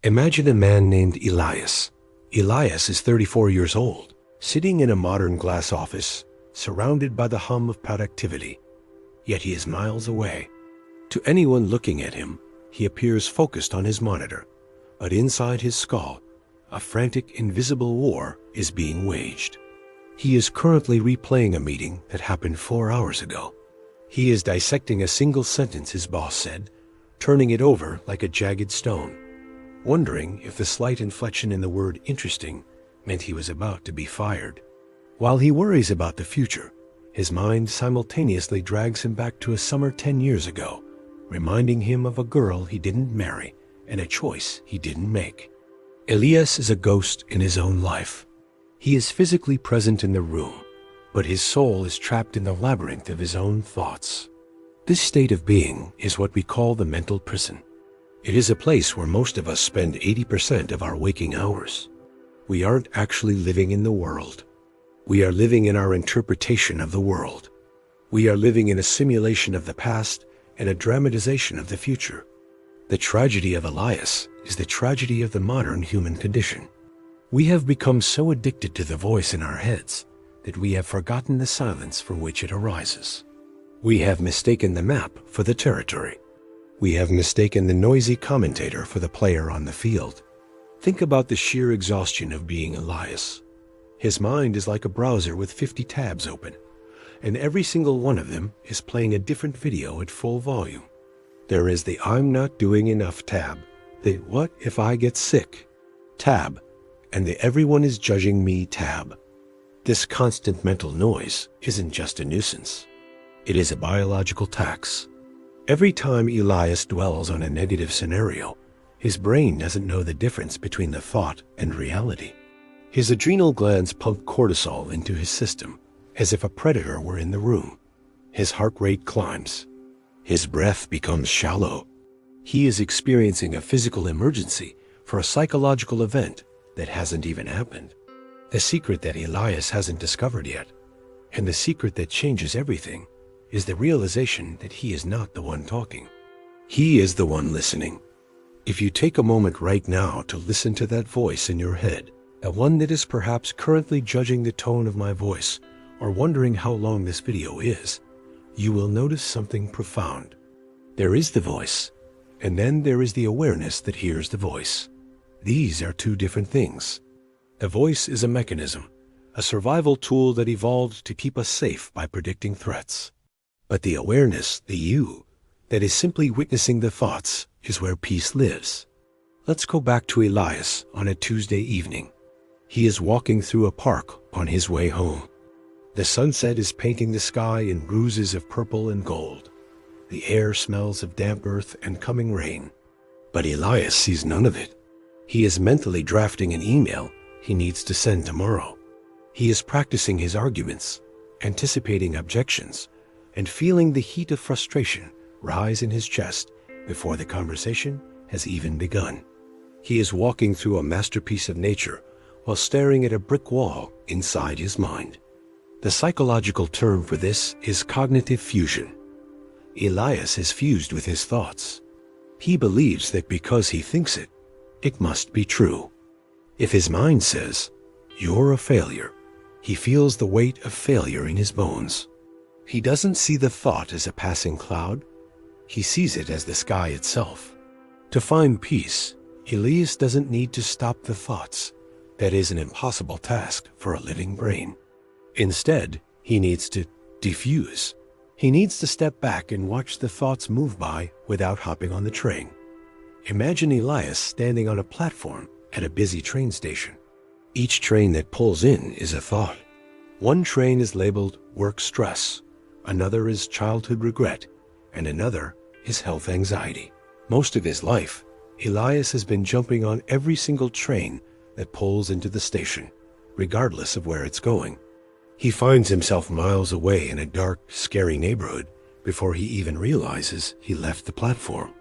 Imagine a man named Elias. Elias is 34 years old, sitting in a modern glass office, surrounded by the hum of productivity. Yet he is miles away. To anyone looking at him, he appears focused on his monitor, but inside his skull, a frantic, invisible war is being waged. He is currently replaying a meeting that happened 4 hours ago. He is dissecting a single sentence his boss said, turning it over like a jagged stone, wondering if the slight inflection in the word interesting meant he was about to be fired. While he worries about the future, his mind simultaneously drags him back to a summer 10 years ago, reminding him of a girl he didn't marry and a choice he didn't make. Elias is a ghost in his own life. He is physically present in the room, but his soul is trapped in the labyrinth of his own thoughts. This state of being is what we call the mental prison. It is a place where most of us spend 80% of our waking hours. We aren't actually living in the world. We are living in our interpretation of the world. We are living in a simulation of the past and a dramatization of the future. The tragedy of Elias is the tragedy of the modern human condition. We have become so addicted to the voice in our heads that we have forgotten the silence from which it arises. We have mistaken the map for the territory. We have mistaken the noisy commentator for the player on the field. Think about the sheer exhaustion of being Elias. His mind is like a browser with 50 tabs open, and every single one of them is playing a different video at full volume. There is the "I'm not doing enough" tab, the "what if I get sick" tab, and the "everyone is judging me" tab. This constant mental noise isn't just a nuisance. It is a biological tax. Every time Elias dwells on a negative scenario, his brain doesn't know the difference between the thought and reality. His adrenal glands pump cortisol into his system as if a predator were in the room. His heart rate climbs. His breath becomes shallow. He is experiencing a physical emergency for a psychological event that hasn't even happened. The secret that Elias hasn't discovered yet, and the secret that changes everything, is the realization that he is not the one talking. He is the one listening. If you take a moment right now to listen to that voice in your head, the one that is perhaps currently judging the tone of my voice or wondering how long this video is, you will notice something profound. There is the voice, and then there is the awareness that hears the voice. These are two different things. The voice is a mechanism, a survival tool that evolved to keep us safe by predicting threats. But the awareness, the you, that is simply witnessing the thoughts, is where peace lives. Let's go back to Elias on a Tuesday evening. He is walking through a park on his way home. The sunset is painting the sky in bruises of purple and gold. The air smells of damp earth and coming rain. But Elias sees none of it. He is mentally drafting an email he needs to send tomorrow. He is practicing his arguments, anticipating objections, and feeling the heat of frustration rise in his chest before the conversation has even begun. He is walking through a masterpiece of nature while staring at a brick wall inside his mind. The psychological term for this is cognitive fusion. Elias is fused with his thoughts. He believes that because he thinks it, it must be true. If his mind says, "You're a failure," he feels the weight of failure in his bones. He doesn't see the thought as a passing cloud. He sees it as the sky itself. To find peace, Elias doesn't need to stop the thoughts. That is an impossible task for a living brain. Instead, he needs to diffuse. He needs to step back and watch the thoughts move by without hopping on the train. Imagine Elias standing on a platform at a busy train station. Each train that pulls in is a thought. One train is labeled work stress, another is childhood regret, and another is health anxiety. Most of his life, Elias has been jumping on every single train that pulls into the station, regardless of where it's going. He finds himself miles away in a dark, scary neighborhood before he even realizes he left the platform.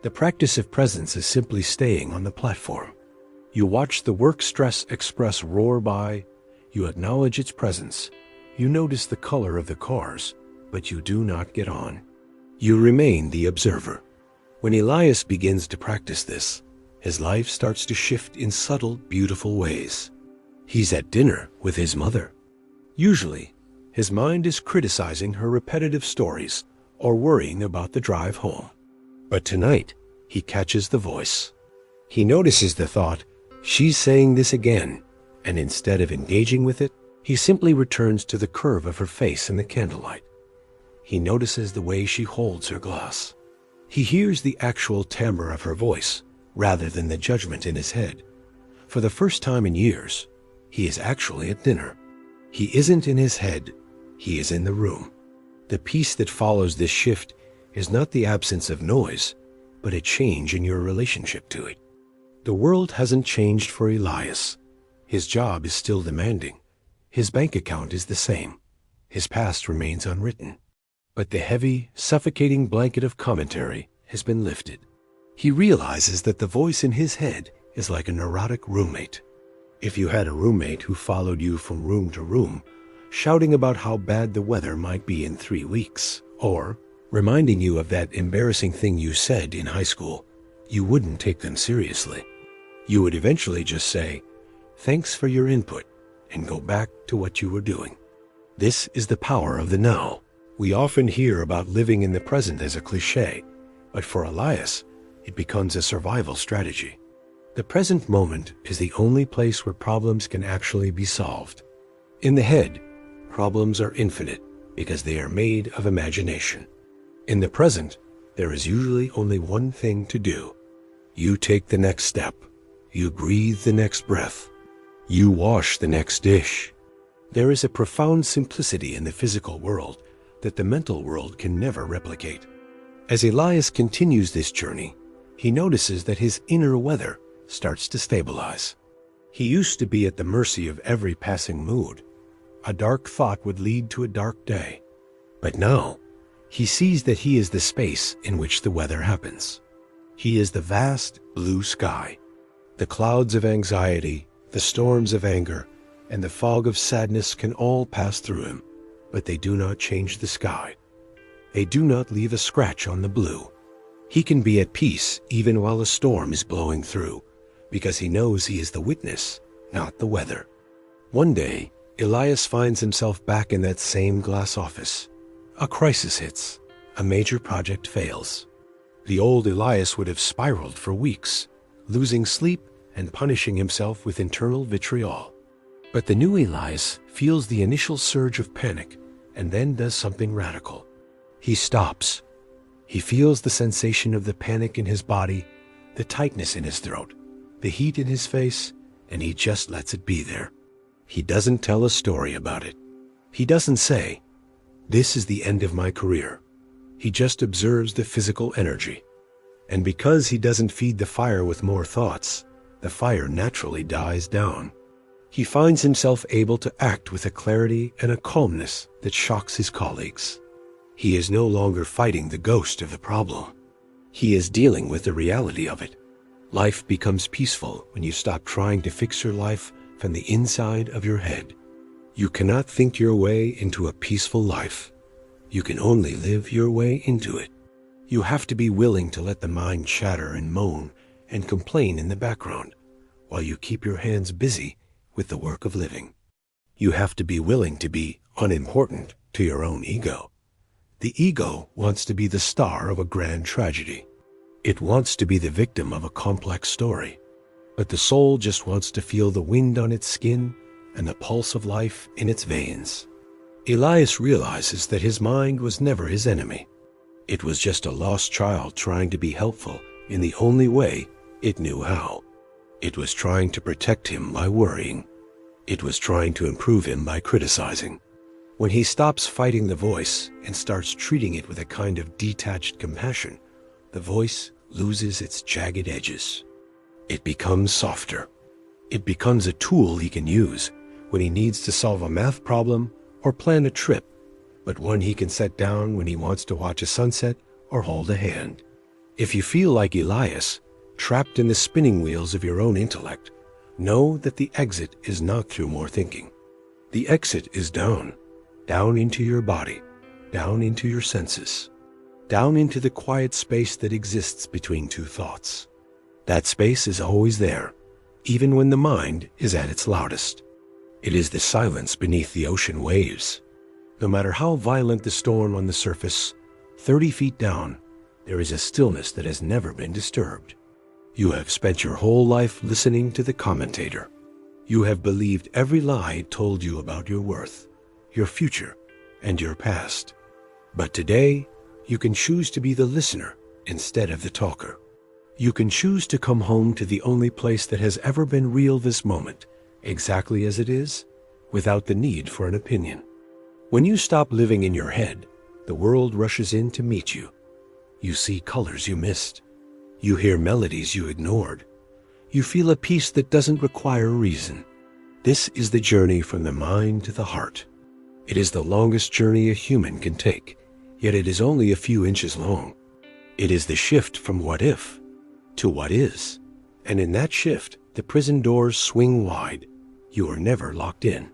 The practice of presence is simply staying on the platform. You watch the work stress express roar by, you acknowledge its presence, you notice the color of the cars, but you do not get on. You remain the observer. When Elias begins to practice this, his life starts to shift in subtle, beautiful ways. He's at dinner with his mother. Usually, his mind is criticizing her repetitive stories or worrying about the drive home. But tonight, he catches the voice. He notices the thought, "She's saying this again," and instead of engaging with it, he simply returns to the curve of her face in the candlelight. He notices the way she holds her glass. He hears the actual timbre of her voice rather than the judgment in his head. For the first time in years, he is actually at dinner. He isn't in his head, he is in the room. The peace that follows this shift is not the absence of noise, but a change in your relationship to it. The world hasn't changed for Elias. His job is still demanding. His bank account is the same. His past remains unwritten. But the heavy, suffocating blanket of commentary has been lifted. He realizes that the voice in his head is like a neurotic roommate. If you had a roommate who followed you from room to room, shouting about how bad the weather might be in 3 weeks, or reminding you of that embarrassing thing you said in high school, you wouldn't take them seriously. You would eventually just say, "Thanks for your input," and go back to what you were doing. This is the power of the now. We often hear about living in the present as a cliché, but for Elias, it becomes a survival strategy. The present moment is the only place where problems can actually be solved. In the head, problems are infinite because they are made of imagination. In the present, there is usually only one thing to do. You take the next step. You breathe the next breath. You wash the next dish. There is a profound simplicity in the physical world that the mental world can never replicate. As Elias continues this journey, he notices that his inner weather starts to stabilize. He used to be at the mercy of every passing mood. A dark thought would lead to a dark day. But now, he sees that he is the space in which the weather happens. He is the vast blue sky. The clouds of anxiety, the storms of anger, and the fog of sadness can all pass through him, but they do not change the sky. They do not leave a scratch on the blue. He can be at peace even while a storm is blowing through, because he knows he is the witness, not the weather. One day, Elias finds himself back in that same glass office. A crisis hits. A major project fails. The old Elias would have spiraled for weeks, losing sleep and punishing himself with internal vitriol. But the new Elias feels the initial surge of panic and then does something radical. He stops. He feels the sensation of the panic in his body, the tightness in his throat, the heat in his face, and he just lets it be there. He doesn't tell a story about it. He doesn't say, "This is the end of my career." He just observes the physical energy. And because he doesn't feed the fire with more thoughts, the fire naturally dies down. He finds himself able to act with a clarity and a calmness that shocks his colleagues. He is no longer fighting the ghost of the problem. He is dealing with the reality of it. Life becomes peaceful when you stop trying to fix your life from the inside of your head. You cannot think your way into a peaceful life. You can only live your way into it. You have to be willing to let the mind chatter and moan and complain in the background while you keep your hands busy with the work of living. You have to be willing to be unimportant to your own ego. The ego wants to be the star of a grand tragedy. It wants to be the victim of a complex story. But the soul just wants to feel the wind on its skin and the pulse of life in its veins. Elias realizes that his mind was never his enemy. It was just a lost child trying to be helpful in the only way it knew how. It was trying to protect him by worrying. It was trying to improve him by criticizing. When he stops fighting the voice and starts treating it with a kind of detached compassion, the voice loses its jagged edges. It becomes softer. It becomes a tool he can use when he needs to solve a math problem or plan a trip, but one he can set down when he wants to watch a sunset or hold a hand. If you feel like Elias, trapped in the spinning wheels of your own intellect, know that the exit is not through more thinking. The exit is down into your body, down into your senses, down into the quiet space that exists between two thoughts. That space is always there, even when the mind is at its loudest. It is the silence beneath the ocean waves. No matter how violent the storm on the surface, 30 feet down, there is a stillness that has never been disturbed. You have spent your whole life listening to the commentator. You have believed every lie told you about your worth, your future, and your past. But today, you can choose to be the listener instead of the talker. You can choose to come home to the only place that has ever been real this moment, exactly as it is, without the need for an opinion. When you stop living in your head, the world rushes in to meet you. You see colors you missed. You hear melodies you ignored. You feel a peace that doesn't require reason. This is the journey from the mind to the heart. It is the longest journey a human can take, yet it is only a few inches long. It is the shift from what if to what is. And in that shift, the prison doors swing wide. You are never locked in.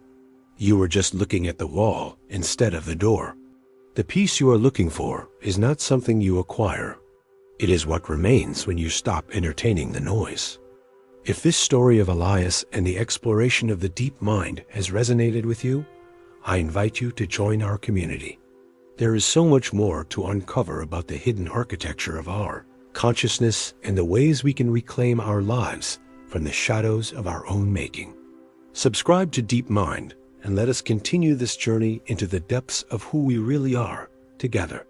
You are just looking at the wall instead of the door. The peace you are looking for is not something you acquire. It is what remains when you stop entertaining the noise. If this story of Elias and the exploration of the deep mind has resonated with you, I invite you to join our community. There is so much more to uncover about the hidden architecture of our consciousness and the ways we can reclaim our lives from the shadows of our own making. Subscribe to Deep Mind and let us continue this journey into the depths of who we really are together.